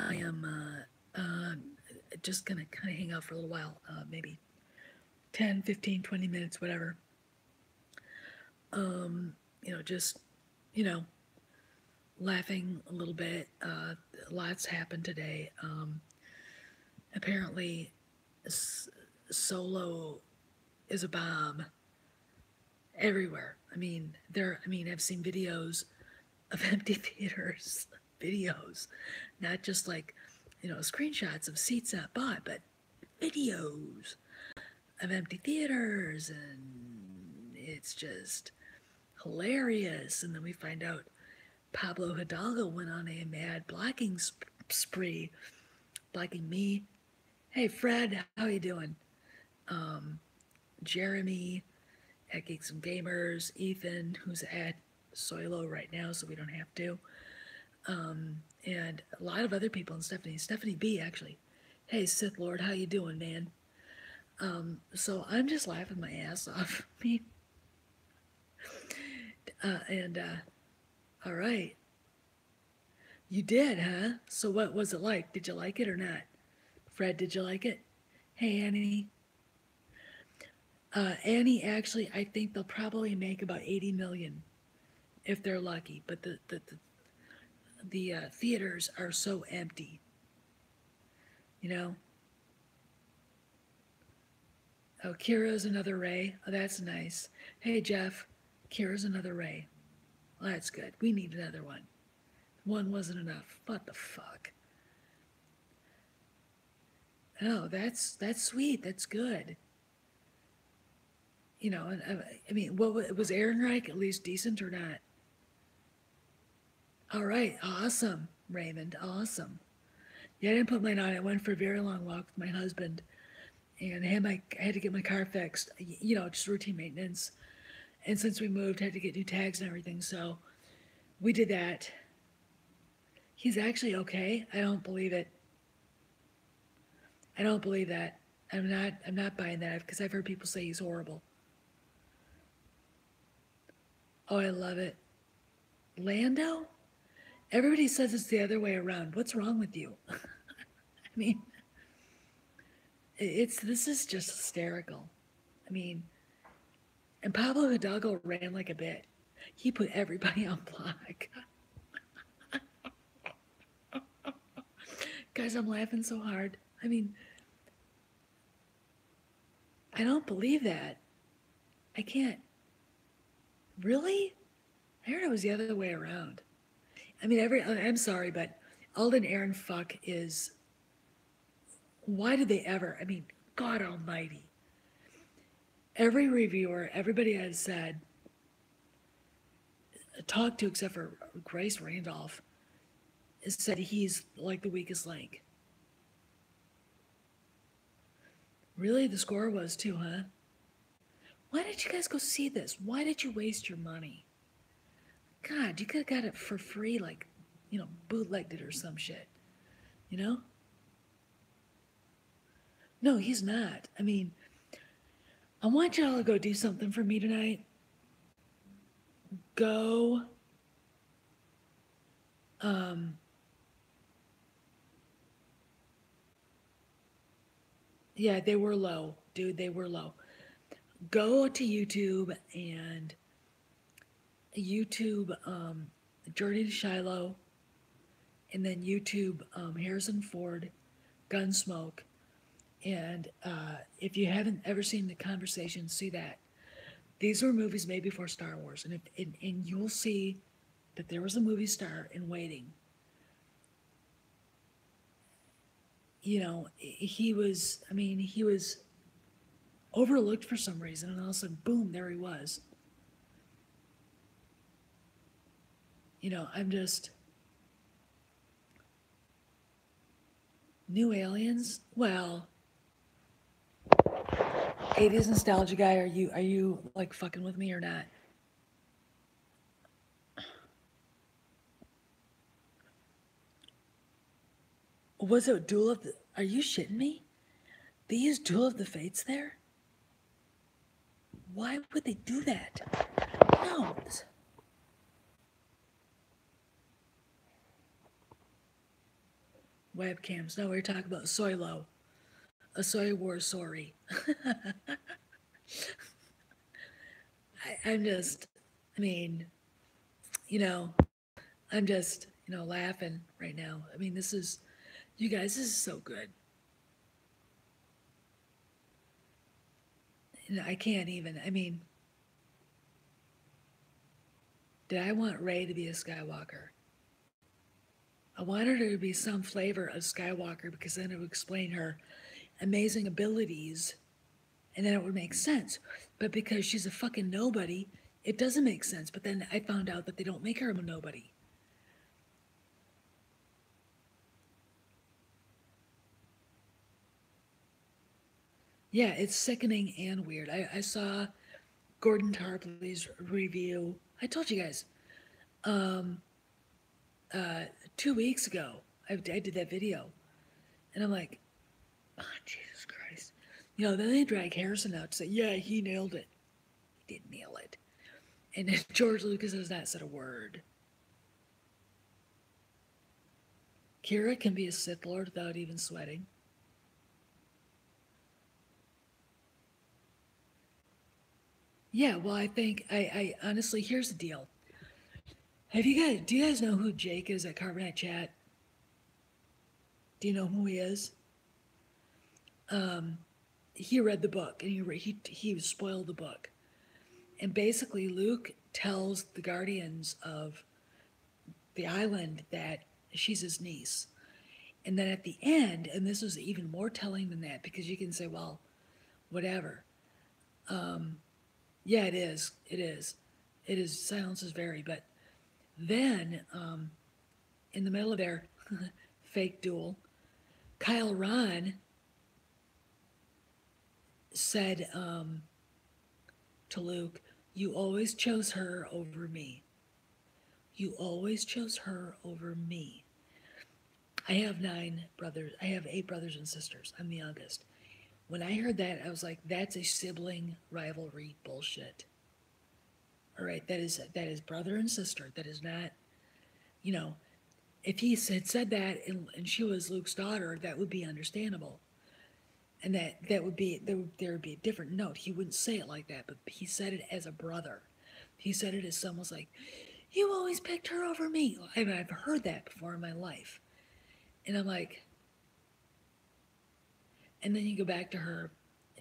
I am just going to kind of hang out for a little while, maybe 10, 15, 20 minutes, whatever. Just, you know, laughing a little bit. Lots happened today. Apparently, Soylo is a bomb everywhere. I've seen videos of empty theaters, videos, not just like, screenshots of seats not bought, but videos of empty theaters, and it's just hilarious. And then we find out Pablo Hidalgo went on a mad blocking spree, blocking me. Hey Fred, how you doing? Jeremy at Geeks and Gamers, Ethan, who's at Soylo right now, so we don't have to, and a lot of other people, and Stephanie B actually. Hey Sith Lord, how you doing, man? So I'm just laughing my ass off. And all right, you did, huh? So what was it like? Did you like it or not? Fred, did you like it? Hey Annie. Annie, actually, I think they'll probably make about 80 million if they're lucky. But the theaters are so empty, you know. Oh, Kira's another Ray. Oh, that's nice. Hey Jeff, Kira's another Ray. Well, that's good. We need another one. One wasn't enough. What the fuck? Oh, that's sweet. That's good. What was Ehrenreich at least decent or not? All right, awesome, Raymond, awesome. Yeah, I didn't put mine on. I went for a very long walk with my husband, and I had to get my car fixed. Just routine maintenance. And since we moved, I had to get new tags and everything. So we did that. He's actually okay. I don't believe it. I don't believe that. I'm not buying that because I've heard people say he's horrible. Oh, I love it. Lando? Everybody says it's the other way around. What's wrong with you? I mean, this is just hysterical. I mean, and Pablo Hidalgo ran like a bit. He put everybody on block. Guys, I'm laughing so hard. I mean, I don't believe that. I can't. Really? I heard it was the other way around. I'm sorry, but Alden Aaron fuck is. Why did they ever? I mean, God Almighty. Every reviewer, everybody has said, talked to except for Grace Randolph, has said he's like the weakest link. Really, the score was too, huh? Why did you guys go see this? Why did you waste your money? God, you could have got it for free, like, bootlegged it or some shit. You know? No, he's not. I mean, I want y'all to go do something for me tonight. Go. Yeah, they were low, dude. They were low. Go to YouTube and YouTube Journey to Shiloh, and then YouTube Harrison Ford, Gunsmoke. And if you haven't ever seen The Conversation, see that. These were movies made before Star Wars, and you'll see that there was a movie star in waiting. He was overlooked for some reason, and all of a sudden, boom, there he was. I'm just new aliens. Well, 80s nostalgia guy, are you like fucking with me or not? Was it Duel of the? Are you shitting me? They used Duel of the Fates there? Why would they do that? No. webcams. No, we're talking about Soylo. A soy war sorry. I'm just, I mean, you know, I'm just, laughing right now. I mean, you guys, this is so good. I can't even, I mean, did I want Rey to be a Skywalker? I wanted her to be some flavor of Skywalker because then it would explain her amazing abilities and then it would make sense. But because she's a fucking nobody, it doesn't make sense. But then I found out that they don't make her a nobody. Yeah, it's sickening and weird. I saw Gordon Tarpley's review. I told you guys, um, uh, 2 weeks ago, I did that video. And I'm like, oh, Jesus Christ. Then they drag Harrison out to say, yeah, he nailed it. He didn't nail it. And then George Lucas has not said a word. Kira can be a Sith Lord without even sweating. Yeah, well, I think, I honestly, here's the deal. Do you guys know who Jake is at Carbonite Chat? Do you know who he is? He read the book and he spoiled the book. And basically, Luke tells the Guardians of the island that she's his niece. And then at the end, and this was even more telling than that because you can say, well, whatever. Yeah, it is. It is. It is. Silence is very. But then, in the middle of their fake duel, Kyle Ron said to Luke, "You always chose her over me. You always chose her over me." I have 9 brothers. I have 8 brothers and sisters. I'm the youngest. When I heard that, I was like, that's a sibling rivalry bullshit. All right, that is brother and sister. That is not, you know, if he had said that and she was Luke's daughter, that would be understandable. And that would be there would be a different note. He wouldn't say it like that, but he said it as a brother. He said it as someone's like, "You always picked her over me." I mean, I've heard that before in my life, and I'm like, and then you go back to her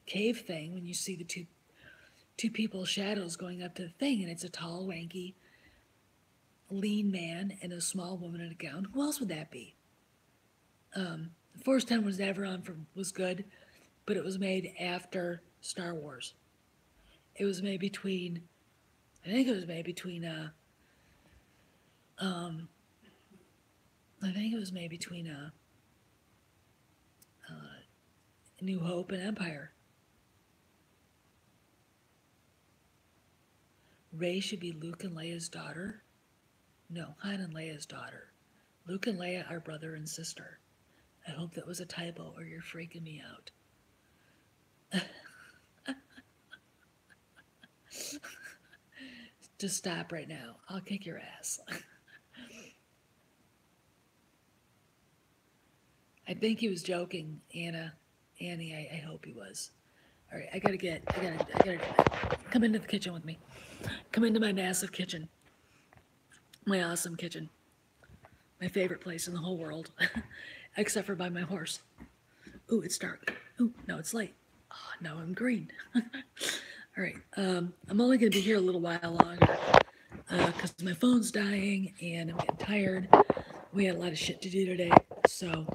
cave thing when you see the two people's shadows going up to the thing, and it's a tall, wanky, lean man and a small woman in a gown. Who else would that be? Force 10 was never on was good, but it was made after Star Wars. It was made between, I think it was made between, I think it was made between New Hope and Empire. Rey should be Luke and Leia's daughter. No, Han and Leia's daughter. Luke and Leia are brother and sister. I hope that was a typo or you're freaking me out. Just stop right now. I'll kick your ass. I think he was joking, Annie, I hope he was. All right, I gotta come into the kitchen with me. Come into my massive kitchen. My awesome kitchen. My favorite place in the whole world. Except for by my horse. Ooh, it's dark. Ooh, no, it's light. Oh, now I'm green. All right, I'm only gonna be here a little while longer because my phone's dying and I'm getting tired. We had a lot of shit to do today, so.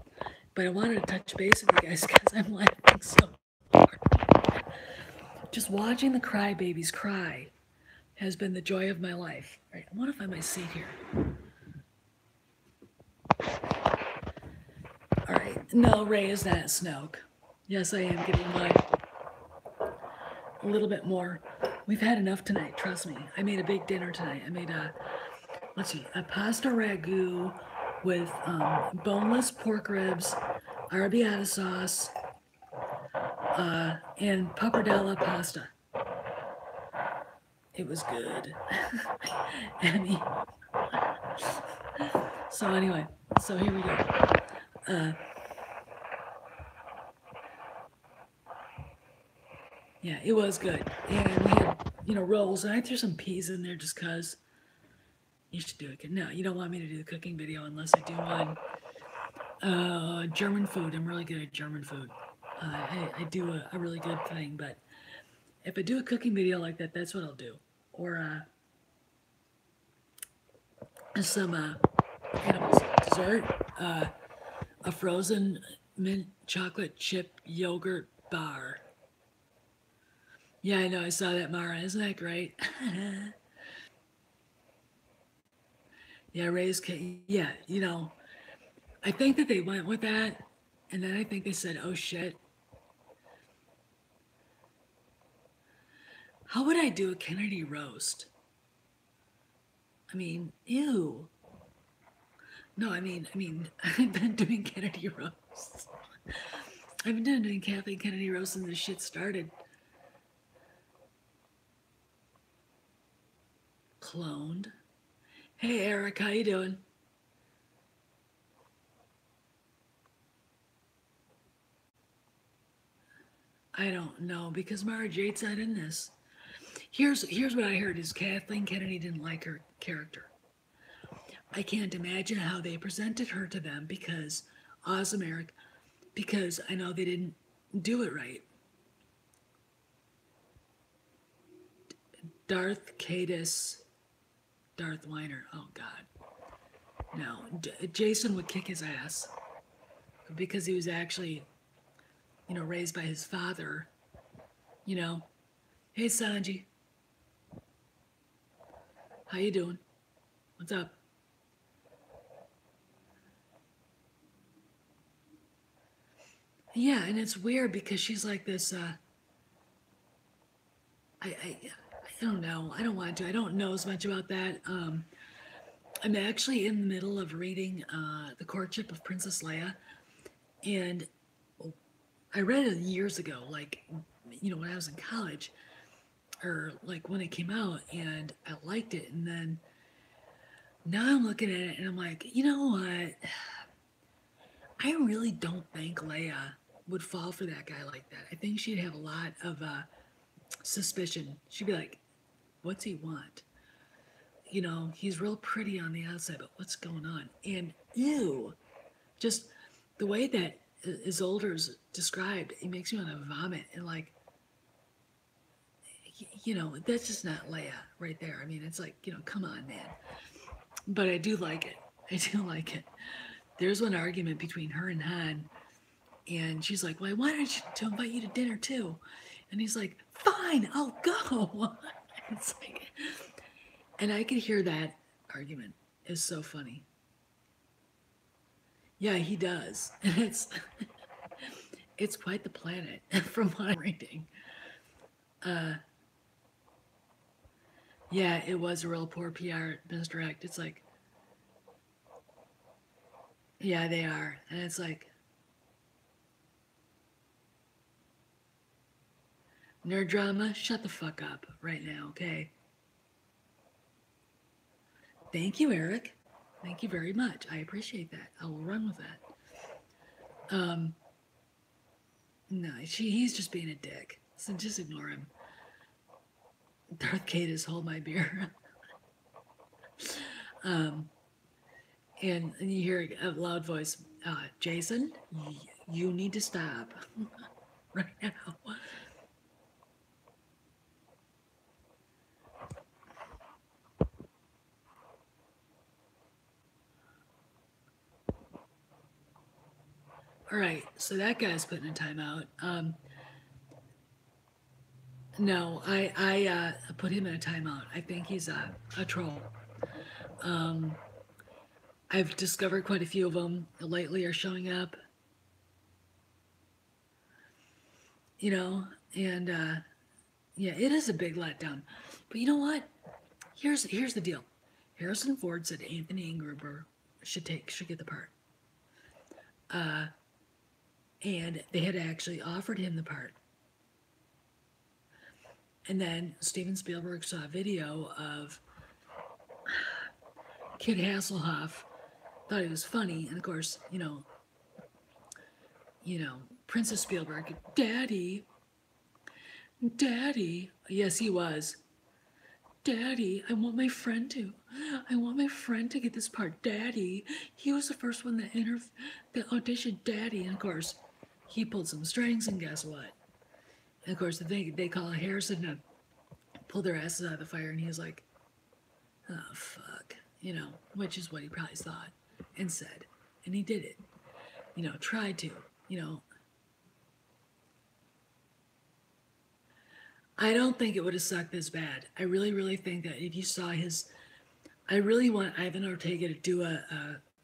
But I wanted to touch base with you guys because I'm laughing so hard. Just watching the crybabies cry has been the joy of my life. All right, I want to find my seat here. All right, no, Rey is not Snoke. Yes, I am getting a little bit more. We've had enough tonight, trust me. I made a big dinner tonight. I made a pasta ragu with boneless pork ribs, arrabbiata sauce, and pappardelle pasta. It was good. So anyway, so here we go. Uh, yeah, it was good. And we had, rolls, and I threw some peas in there just because you should do it. No, you don't want me to do the cooking video unless I do one. German food. I'm really good at German food. I do a really good thing, but if I do a cooking video like that, that's what I'll do. Or some animals dessert, a frozen mint chocolate chip yogurt bar. Yeah, I know. I saw that, Mara. Isn't that great? Yeah, raised cake. Yeah, I think that they went with that, and then I think they said, "Oh shit, how would I do a Kennedy roast?" I mean, ew. No, I've been doing Kennedy roasts. I've been doing Kathleen Kennedy roasts since this shit started. Cloned. Hey, Eric, how you doing? I don't know because Mara Jade's not in this. Here's what I heard is Kathleen Kennedy didn't like her character. I can't imagine how they presented her to them because awesome, Eric, because I know they didn't do it right. Darth Cadis, Darth Weiner. Oh God, no. Jason would kick his ass because he was actually, raised by his father. Hey Sanji, how you doing? What's up? Yeah, and it's weird because she's like this. I don't know. I don't want to. I don't know as much about that. I'm actually in the middle of reading The Courtship of Princess Leia, and I read it years ago, like when I was in college, or like when it came out, and I liked it, and then now I'm looking at it and I'm like, you know what? I really don't think Leia would fall for that guy like that. I think she'd have a lot of suspicion. She'd be like, what's he want? He's real pretty on the outside, but what's going on? And ew, just the way that Isolde's described, it makes me want to vomit. And like, that's just not Leia right there. I mean, it's like, come on, man. But I do like it. I do like it. There's one argument between her and Han, and she's like, well, I wanted to invite you to dinner too. And he's like, fine, I'll go. It's like, and I could hear that argument. It's so funny. Yeah, he does. And it's quite the planet from what I'm reading. Yeah, it was a real poor PR misdirect. It's like, yeah, they are. And it's like, nerd drama, shut the fuck up right now, okay? Thank you, Eric. Thank you very much. I appreciate that. I will run with that. No, he's just being a dick. So just ignore him. Darth Cadis, hold my beer. And you hear a loud voice, Jason, you need to stop right now. All right, so that guy's putting a timeout. No, I put him in a timeout. I think he's a troll. I've discovered quite a few of them lately are showing up. And yeah, it is a big letdown. But you know what? Here's the deal. Harrison Ford said Anthony Ingruber should get the part. And they had actually offered him the part. And then Steven Spielberg saw a video of Kid Hasselhoff, thought he was funny, and of course, you know, Princess Spielberg, Daddy, Daddy. Yes, he was. Daddy, I want my friend to get this part. Daddy, he was the first one that auditioned. Daddy, and of course, he pulled some strings, and guess what? And of course, they call Harrison to pull their asses out of the fire, and he was like, "Oh fuck," which is what he probably thought and said, and he did it. Tried to. You know, I don't think it would have sucked this bad. I really, really think that if you saw his, I really want Ivan Ortega to do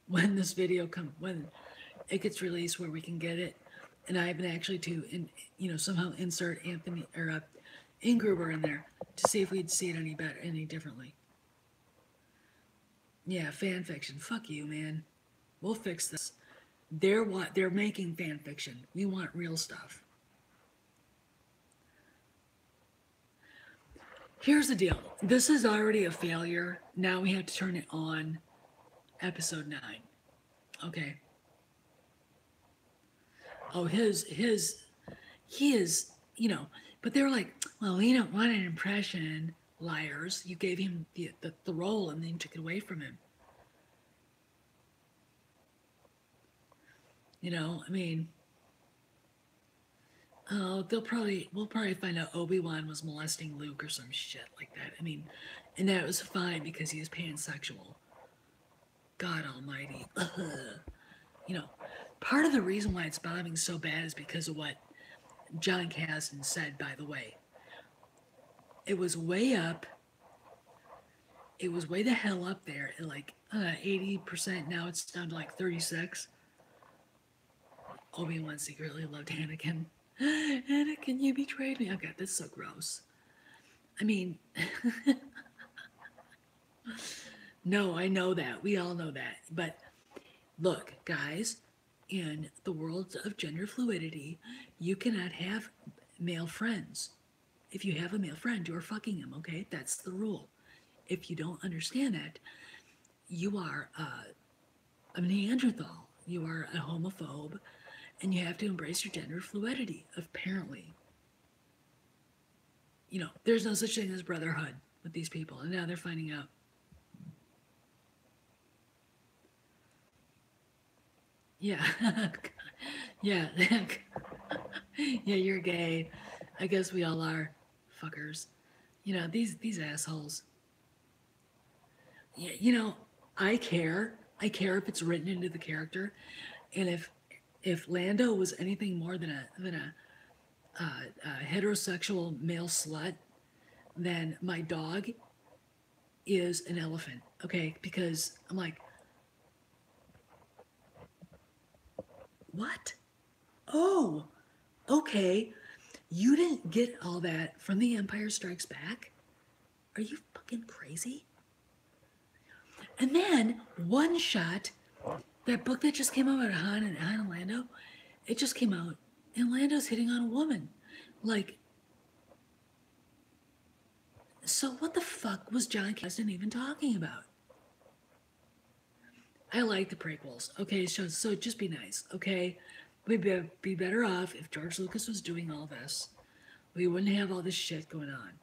when this video when it gets released where we can get it, and Ivan actually somehow insert Anthony or Ingruber in there to see if we'd see it any differently. Yeah, fan fiction. Fuck you, man. We'll fix this. They're making fan fiction. We want real stuff. Here's the deal. This is already a failure. Now we have to turn it on. Episode 9. Okay. Oh, he is, but they were like, well, we don't want an impression. Liars. You gave him the role and then took it away from him. I mean, oh, we'll probably find out Obi-Wan was molesting Luke or some shit like that. I mean, and that was fine because he was pansexual. God almighty. Part of the reason why it's bombing so bad is because of what John Kasdan said, by the way. It was way up. It was way the hell up there at like 80%. Now it's down to like 36. Obi-Wan secretly loved Anakin. Anakin, you betrayed me. Oh God, that's so gross. I mean, no, I know that. We all know that. But look, guys, in the world of gender fluidity, you cannot have male friends. If you have a male friend, you're fucking him, okay? That's the rule. If you don't understand that, you are a Neanderthal. You are a homophobe, and you have to embrace your gender fluidity, apparently. There's no such thing as brotherhood with these people, and now they're finding out. Yeah. Yeah. Yeah, you're gay. I guess we all are. Fuckers. These assholes. Yeah, I care. I care if it's written into the character. And if Lando was anything more than a heterosexual male slut, then my dog is an elephant. Okay? Because I'm like, what? Oh, okay. You didn't get all that from The Empire Strikes Back? Are you fucking crazy? And then, one shot, that book that just came out about Han and Lando, it just came out, and Lando's hitting on a woman. Like, so what the fuck was John Kasdan even talking about? I like the prequels. Okay, so just be nice, okay? We'd be better off if George Lucas was doing all this. We wouldn't have all this shit going on.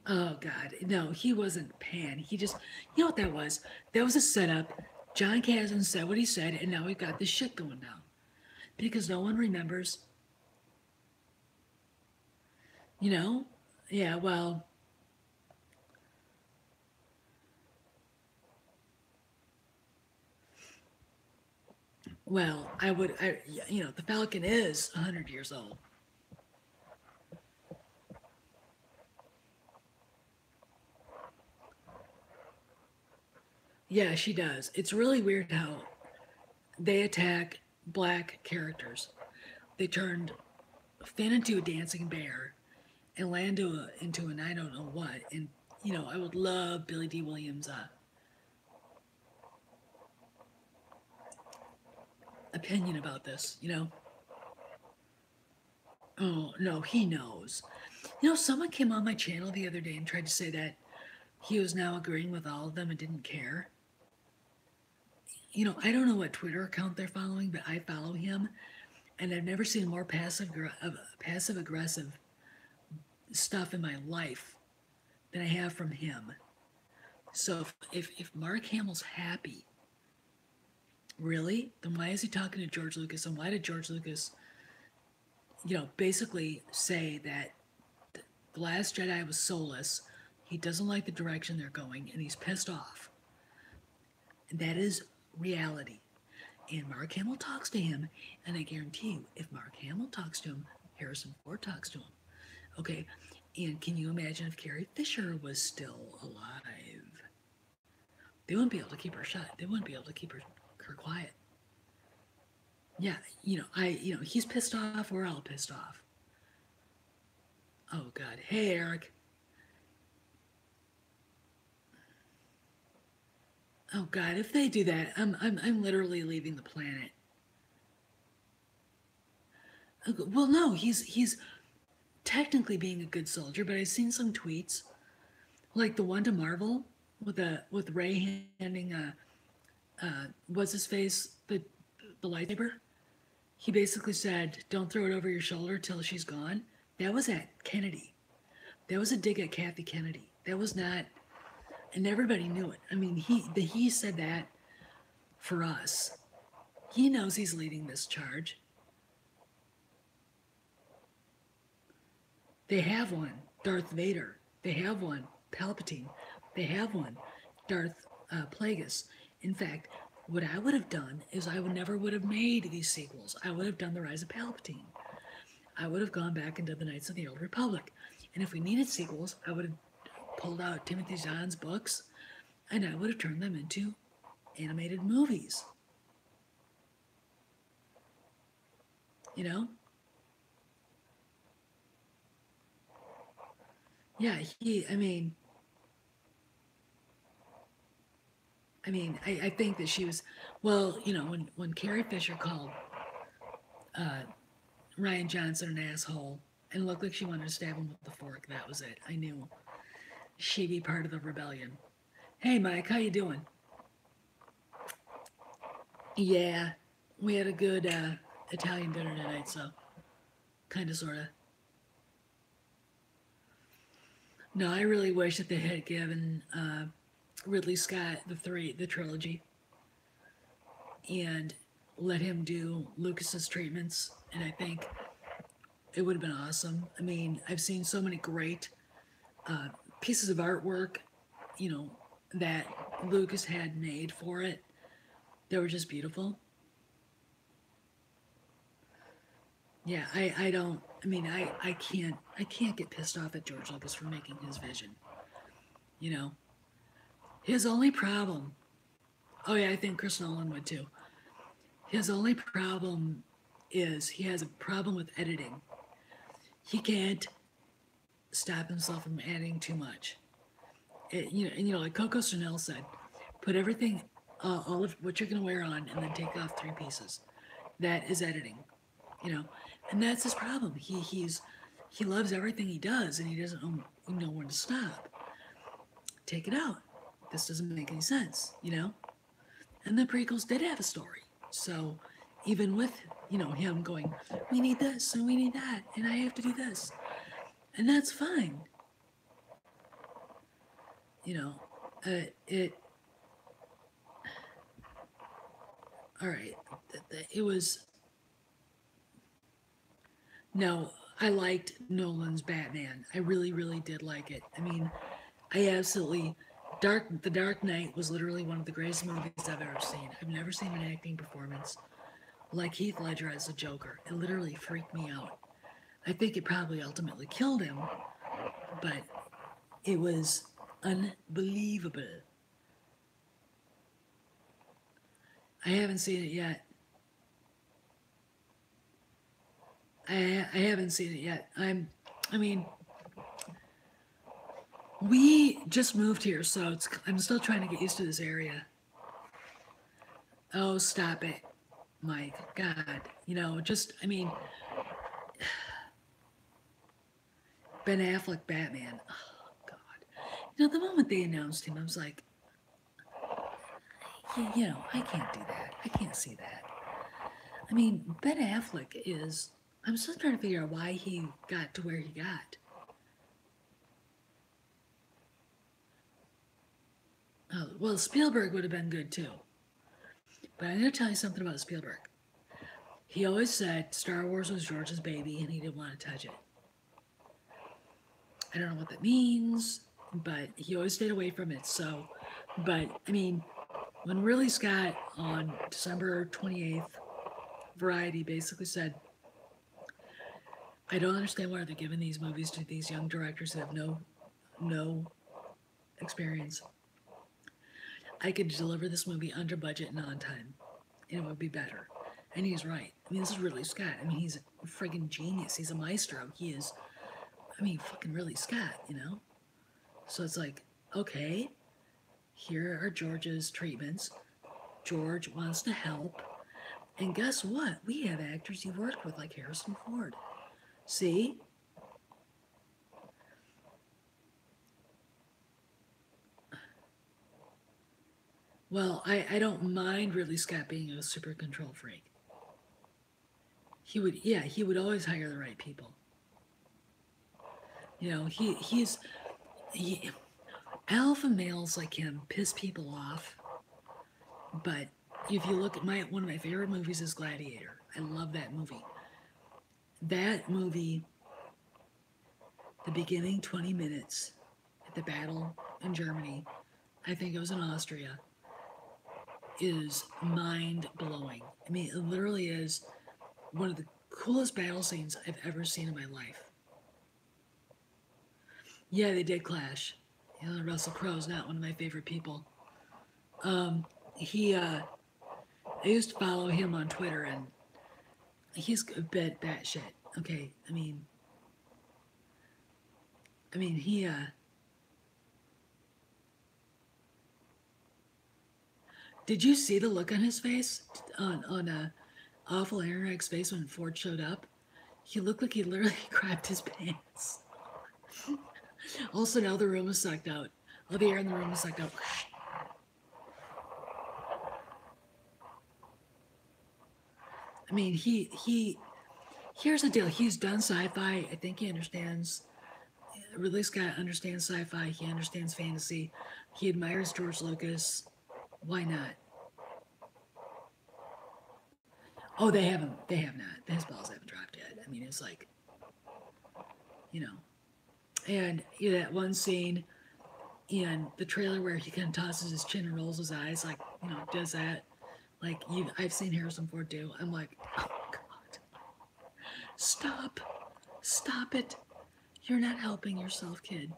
Oh, God. No, he wasn't Pan. He just, you know what that was? That was a setup. John Kasdan said what he said, and now we've got this shit going down. Because no one remembers. Yeah, well. Well, the Falcon is 100 years old. Yeah, she does. It's really weird how they attack black characters. They turned Finn into a dancing bear and Lando into an I don't know what. And, I would love Billy D. Williams' opinion about this, Oh, no, he knows. Someone came on my channel the other day and tried to say that he was now agreeing with all of them and didn't care. I don't know what Twitter account they're following, but I follow him, and I've never seen more passive aggressive stuff in my life than I have from him. So if Mark Hamill's happy, really, then why is he talking to George Lucas? And why did George Lucas, basically say that The Last Jedi was soulless? He doesn't like the direction they're going, and he's pissed off. And that is reality. And Mark Hamill talks to him, and I guarantee you, if Mark Hamill talks to him, Harrison Ford talks to him. Okay, and can you imagine if Carrie Fisher was still alive? They wouldn't be able to keep her shut. They wouldn't be able to keep her quiet. Yeah, he's pissed off. We're all pissed off. Oh God, hey Eric. Oh God, if they do that, I'm literally leaving the planet. Well, no, he's technically being a good soldier, but I've seen some tweets, like the one to Marvel with Ray handing what's his face the lightsaber. He basically said, "Don't throw it over your shoulder till she's gone." That was at Kennedy. That was a dig at Kathy Kennedy. That was not, and everybody knew it. I mean, he said that for us. He knows he's leading this charge. They have one, Darth Vader. They have one, Palpatine. They have one, Darth Plagueis. In fact, what I would have done is I never would have made these sequels. I would have done The Rise of Palpatine. I would have gone back into the Knights of the Old Republic. And if we needed sequels, I would have pulled out Timothy Zahn's books and I would have turned them into animated movies. Yeah, I think that she was, well, when Carrie Fisher called Ryan Johnson an asshole and looked like she wanted to stab him with the fork, that was it. I knew she'd be part of the rebellion. Hey, Mike, how you doing? Yeah, we had a good Italian dinner tonight, so kind of, sort of. No, I really wish that they had given Ridley Scott the trilogy, and let him do Lucas's treatments, and I think it would have been awesome. I mean, I've seen so many great pieces of artwork, that Lucas had made for it. They were just beautiful. Yeah, I don't. I mean, I can't get pissed off at George Lucas for making his vision. His only problem. Oh yeah, I think Chris Nolan would too. His only problem is he has a problem with editing. He can't stop himself from adding too much. Like Coco Chanel said, put everything, all of what you're gonna wear on, and then take off 3 pieces. That is editing, and that's his problem. He loves everything he does, and he doesn't know when to stop. Take it out. This doesn't make any sense, And the prequels did have a story, so even with him going, we need this and we need that, and I have to do this, and that's fine. It. All right, it was. No, I liked Nolan's Batman. I really, really did like it. I mean, I absolutely. The Dark Knight was literally one of the greatest movies I've ever seen. I've never seen an acting performance like Heath Ledger as the Joker. It literally freaked me out. I think it probably ultimately killed him, but it was unbelievable. I haven't seen it yet. I haven't seen it yet. I mean, we just moved here, so I'm still trying to get used to this area. Oh, stop it, Mike. God, Ben Affleck Batman. Oh, God. The moment they announced him, I was like, you know, I can't do that. I can't see that. I mean, Ben Affleck is. I'm still trying to figure out why he got to where he got. Oh, well, Spielberg would have been good too. But I'm going to tell you something about Spielberg. He always said Star Wars was George's baby and he didn't want to touch it. I don't know what that means, but he always stayed away from it. So, but I mean, when Ridley Scott on December 28th, Variety basically said, I don't understand why they're giving these movies to these young directors that have no experience. I could deliver this movie under budget and on time, and it would be better. And he's right. I mean, this is Ridley Scott. I mean, he's a friggin' genius. He's a maestro. He is, I mean, fucking Ridley Scott, you know? So it's like, okay, here are George's treatments. George wants to help. And guess what? We have actors you've worked with like Harrison Ford. See? Well, I don't mind Ridley Scott being a super control freak. He would always hire the right people. You know, he alpha males like him piss people off. But if you look at one of my favorite movies is Gladiator. I love that movie. That movie, the beginning 20 minutes at the battle in Germany, I think it was in Austria, is mind blowing. I mean, it literally is one of the coolest battle scenes I've ever seen in my life. Yeah, they did clash. You know, Russell Crowe's not one of my favorite people. I used to follow him on Twitter, and he's a bit batshit. Okay, I mean, he. Did you see the look on his face on awful Aaron's face when Ford showed up? He looked like he literally crapped his pants. Also, now the room is sucked out. All the air in the room is sucked out. I mean, here's the deal. He's done sci-fi. I think he understands. Ridley Scott understands sci-fi. He understands fantasy. He admires George Lucas. Why not? Oh, they haven't. They have not. His balls haven't dropped yet. I mean, it's like, you know. And you know, that one scene in the trailer where he kind of tosses his chin and rolls his eyes, like, you know, does that. Like, I've seen Harrison Ford do. I'm like, oh, God. Stop. Stop it. You're not helping yourself, kid.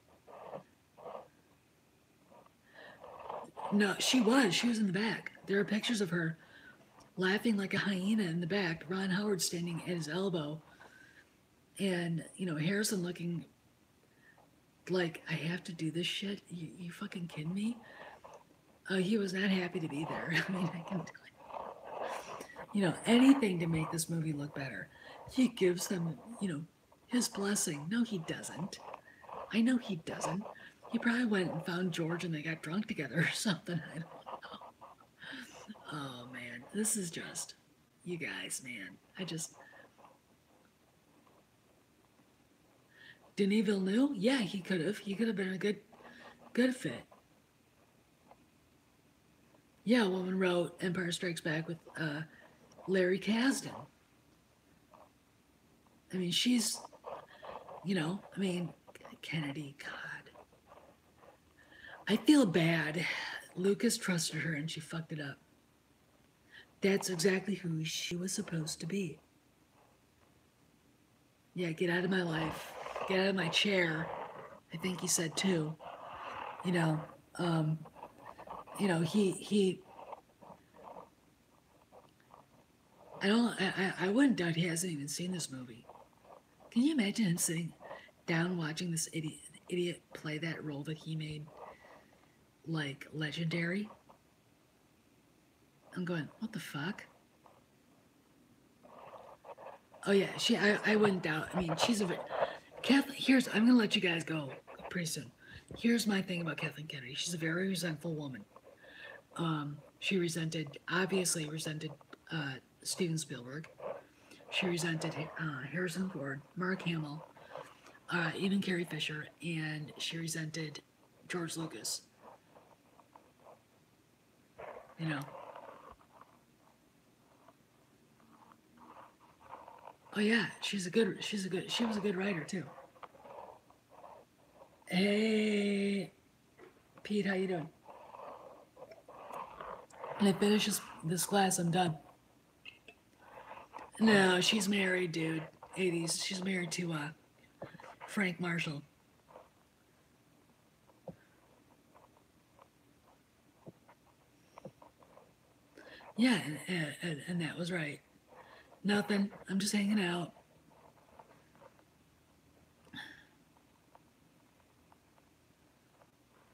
No, she was. She was in the back. There are pictures of her laughing like a hyena in the back. Ron Howard standing at his elbow. And, you know, Harrison looking like, I have to do this shit? You fucking kidding me? He was not happy to be there. I mean, I can tell you know, anything to make this movie look better. He gives them, you know, his blessing. No, he doesn't. I know he doesn't. He probably went and found George and they got drunk together or something. I don't know. Oh, man. This is just, you guys, man. Denis Villeneuve? Yeah, he could have. He could have been a good fit. Yeah, a woman wrote Empire Strikes Back with Larry Kasdan. I mean, she's, you know, I mean, Kennedy, God. I feel bad. Lucas trusted her and she fucked it up. That's exactly who she was supposed to be. Yeah, get out of my life. Get out of my chair. I think he said too. You know, he I wouldn't doubt he hasn't even seen this movie. Can you imagine him sitting down watching this idiot play that role that he made like legendary? I'm going, what the fuck? Oh yeah, I wouldn't doubt. I mean, she's I'm gonna let you guys go pretty soon. Here's my thing about Kathleen Kennedy. She's a very resentful woman. She obviously resented Steven Spielberg. She resented Harrison Ford, Mark Hamill, even Carrie Fisher, and she resented George Lucas. You know. Oh yeah, she was a good writer too. Hey, Pete, how you doing? When I finish this class, I'm done. No, she's married, dude. 80s. She's married to Frank Marshall. Yeah, and that was right. Nothing. I'm just hanging out.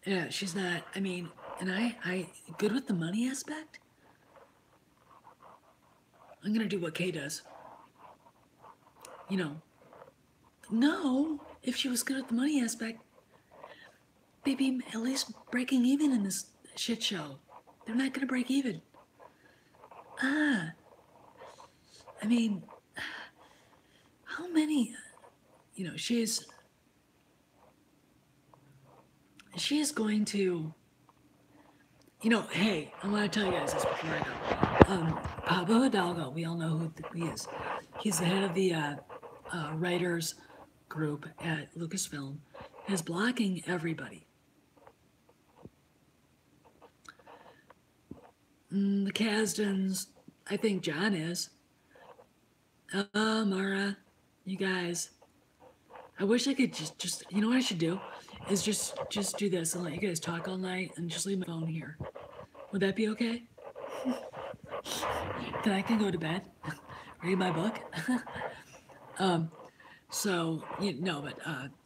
Yeah, she's not. I mean, and I good with the money aspect. I'm gonna do what Kay does. You know. No, if she was good at the money aspect, they'd be at least breaking even in this shit show. They're not gonna break even. I mean, how many? You know, she is going to. You know, hey, I want to tell you guys this before I go. Pablo Hidalgo, we all know who he is. He's the head of the writers group at Lucasfilm, is blocking everybody. The Kasdans, I think John is. Mara, you guys. I wish I could just you know what I should do is just do this and let you guys talk all night and just leave my phone here. Would that be okay? Then I can go to bed, read my book. So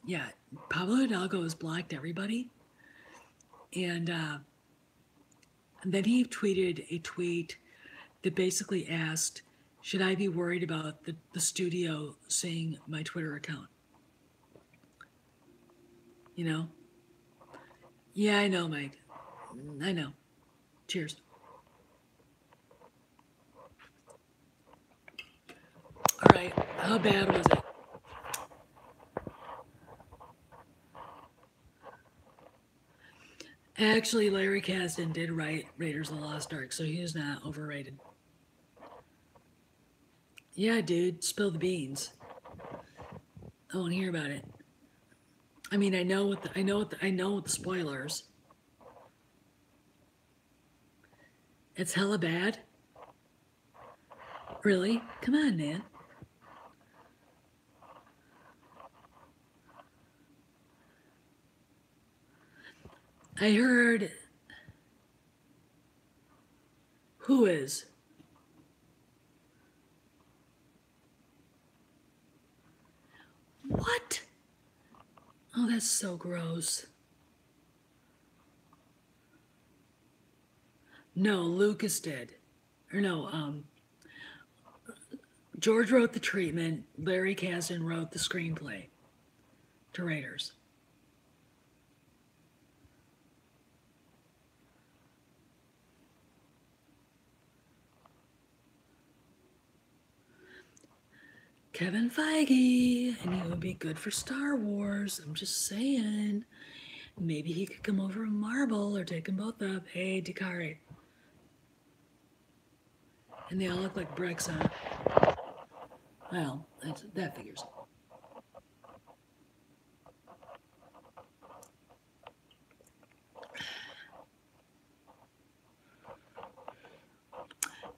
yeah, Pablo Hidalgo has blocked everybody, and then he tweeted a tweet that basically asked, "Should I be worried about the studio seeing my Twitter account?" You know? Yeah, I know, Mike. I know. Cheers. All right. How bad was it? Actually, Larry Kasdan did write Raiders of the Lost Ark, so he is not overrated. Yeah, dude, spill the beans. I want to hear about it. I mean, I know what the spoilers. It's hella bad. Really? Come on, man. I heard. Who is? What? Oh, that's so gross. No, Lucas did. Or no, George wrote the treatment. Larry Kasdan wrote the screenplay to Raiders. Kevin Feige, and he would be good for Star Wars. I'm just saying. Maybe he could come over and Marvel or take them both up. Hey, Dikari. And they all look like bricks, huh? Well, that figures.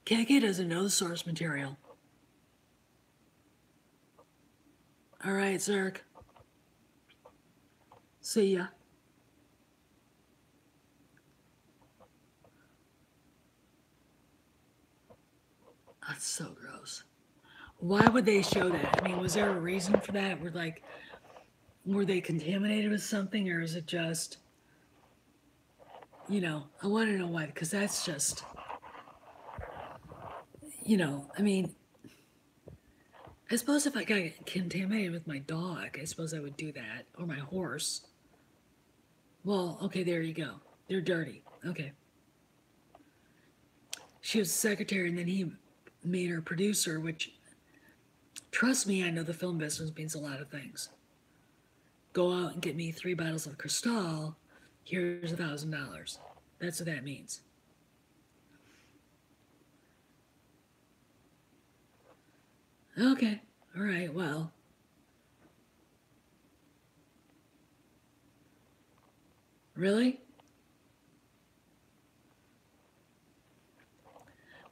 KK doesn't know the source material. All right, Zerk. See ya. That's so gross. Why would they show that? I mean, was there a reason for that? Were they contaminated with something, or is it just, I want to know why, because that's just, I mean, I suppose if I got contaminated with my dog, I suppose I would do that, or my horse. Well, okay, there you go. They're dirty. Okay. she was secretary, and then he made her producer, which, trust me, I know the film business means a lot of things. Go out and get me 3 bottles of Cristal. Here's $1,000. That's what that means. Okay. All right. Well. Really?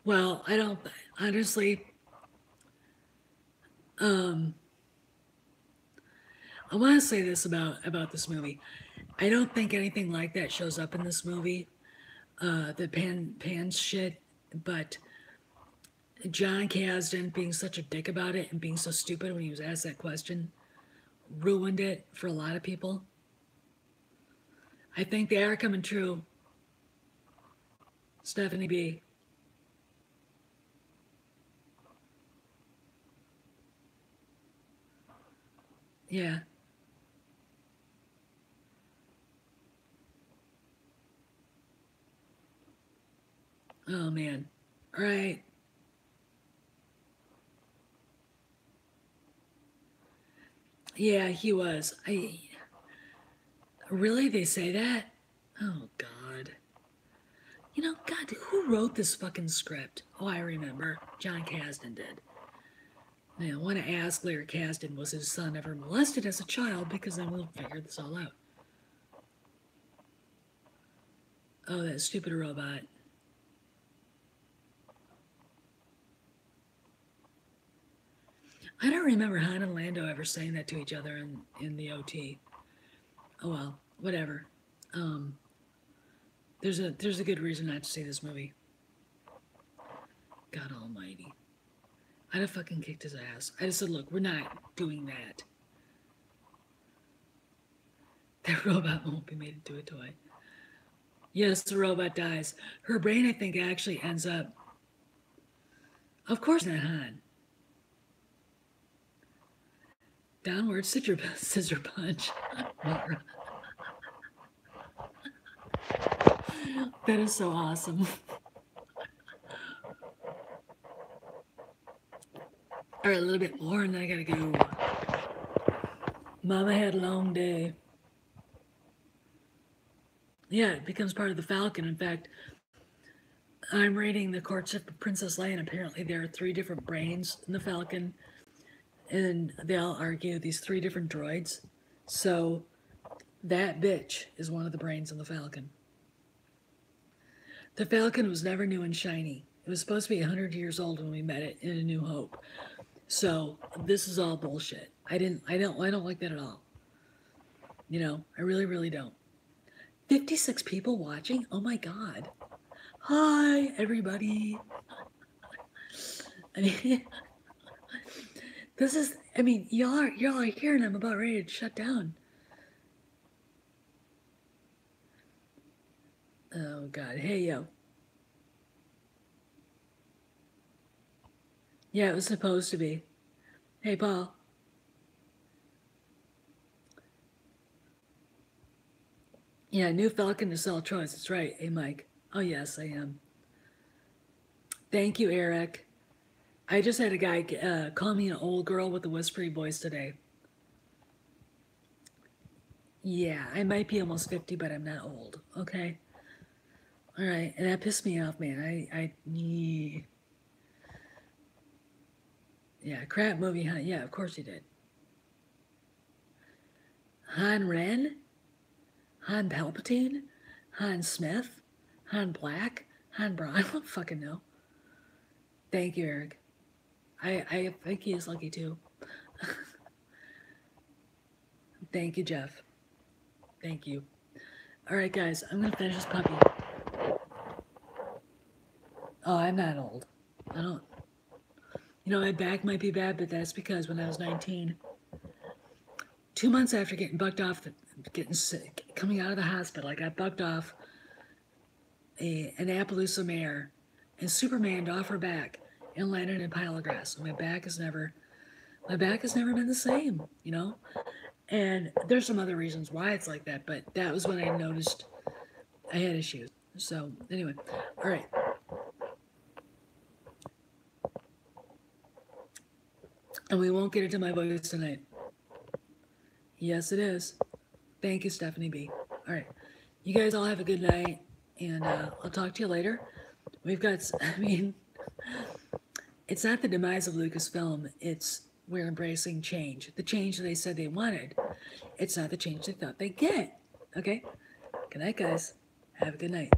Well, I don't honestly. Um, I want to say this about this movie. I don't think anything like that shows up in this movie. The pan shit, but John Kasdan being such a dick about it and being so stupid when he was asked that question ruined it for a lot of people. I think they are coming true. Stephanie B. Yeah. Oh man. All right. Yeah, he was. I really, they say that? Oh God. You know, God, who wrote this fucking script? Oh, I remember. John Kasdan did. Now, I want to ask Larry Kasdan, was his son ever molested as a child? Because then we'll figure this all out. Oh, that stupid robot. I don't remember Han and Lando ever saying that to each other in the OT. Oh well, whatever. Um, there's a good reason not to see this movie. God Almighty, I'd have fucking kicked his ass. I just said, look, we're not doing that. That robot won't be made into a toy. Yes, the robot dies. Her brain, I think, actually ends up. Of course not Han. Downward scissor punch. That is so awesome. All right, a little bit more, and then I gotta go. Mama had a long day. Yeah, it becomes part of the Falcon. In fact, I'm reading The Courtship of Princess Leia, and apparently there are 3 different brains in the Falcon, and they all argue these 3 different droids. So that bitch is one of the brains in the Falcon. The Falcon was never new and shiny. It was supposed to be 100 years old when we met it in A New Hope. So this is all bullshit. I don't like that at all. You know, I really, really don't. 56 people watching? Oh my God. Hi, everybody. I mean, this is, I mean, y'all are here and I'm about ready to shut down. Oh God. Hey, yo. Yeah, it was supposed to be. Hey, Paul. Yeah, new Falcon to sell choice. That's right. Hey, Mike. Oh, yes, I am. Thank you, Eric. I just had a guy call me an old girl with a whispery voice today. Yeah, I might be almost 50, but I'm not old. Okay. All right. And that pissed me off, man. Yeah, crap movie, huh? Yeah, of course he did. Han Ren? Han Palpatine? Han Smith? Han Black? Han Brown? I don't fucking know. Thank you, Eric. I think he is lucky too. Thank you, Jeff. Thank you. All right, guys, I'm gonna finish this puppy. Oh, I'm not old. I don't. You know, my back might be bad, but that's because when I was 19, 2 months after getting bucked off, getting sick, coming out of the hospital, I got bucked off an Appaloosa mare, and Superman off her back and landed in a pile of grass. So my back has never been the same, you know. And there's some other reasons why it's like that, but that was when I noticed I had issues. So anyway, all right. And we won't get into my voice tonight. Yes, it is. Thank you, Stephanie B. All right. You guys all have a good night, and I'll talk to you later. We've got, I mean, it's not the demise of Lucasfilm. It's we're embracing change. The change they said they wanted. It's not the change they thought they'd get. Okay? Good night, guys. Have a good night.